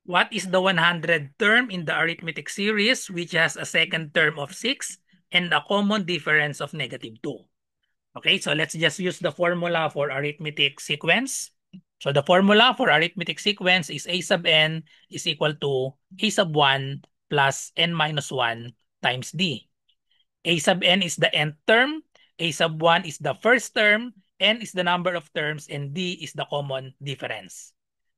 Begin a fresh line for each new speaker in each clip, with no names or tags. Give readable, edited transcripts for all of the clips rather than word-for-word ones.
What is the 100 term in the arithmetic series which has a second term of 6 and a common difference of -2? Okay, so let's just use the formula for arithmetic sequence. So the formula for arithmetic sequence is a sub n is equal to a sub 1 plus n minus 1 times d. A sub n is the nth term, a sub 1 is the first term, n is the number of terms, and d is the common difference.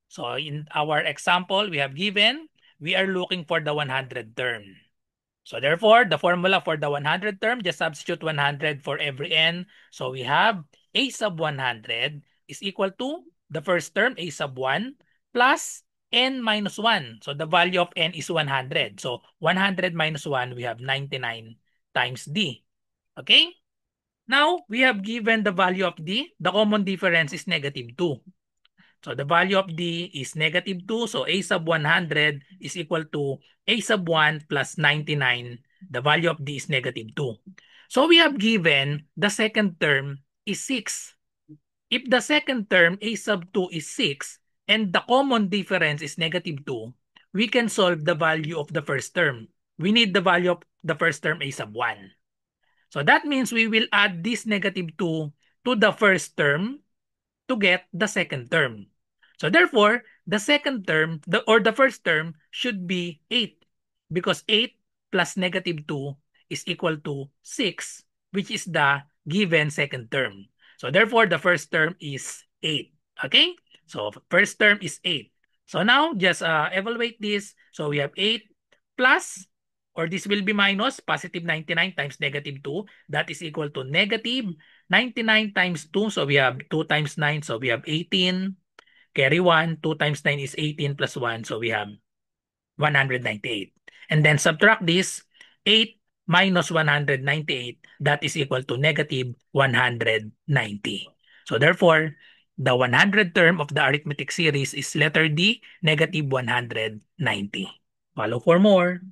So in our example, we have given, we are looking for the 100 term. So therefore, the formula for the 100 term, just substitute 100 for every n. So we have a sub 100 is equal to the first term, a sub 1, plus n minus 1. So the value of n is 100. So 100 minus 1, we have 99 times d. Okay? Now, we have given the value of d. The common difference is -2. So the value of d is -2. So a sub 100 is equal to a sub 1 plus 99. The value of d is -2. So we have given the second term is 6. If the second term a sub 2 is 6 and the common difference is -2, we can solve the value of the first term. We need the value of the first term a sub 1. So that means we will add this -2 to the first term to get the second term. So therefore, the second term or the first term should be 8 because 8 plus -2 is equal to 6, which is the given second term. So therefore, the first term is 8. Okay? So first term is 8. So now just evaluate this. So we have 8 plus, or this will be minus positive 99 times -2. That is equal to negative 99 times 2. So we have 2 times 9. So we have 18. Carry 1. 2 times 9 is 18 plus 1. So we have 198. And then subtract this. 8 minus 198. That is equal to negative 190. So therefore, the 100 term of the arithmetic series is letter D, negative 190. Follow for more.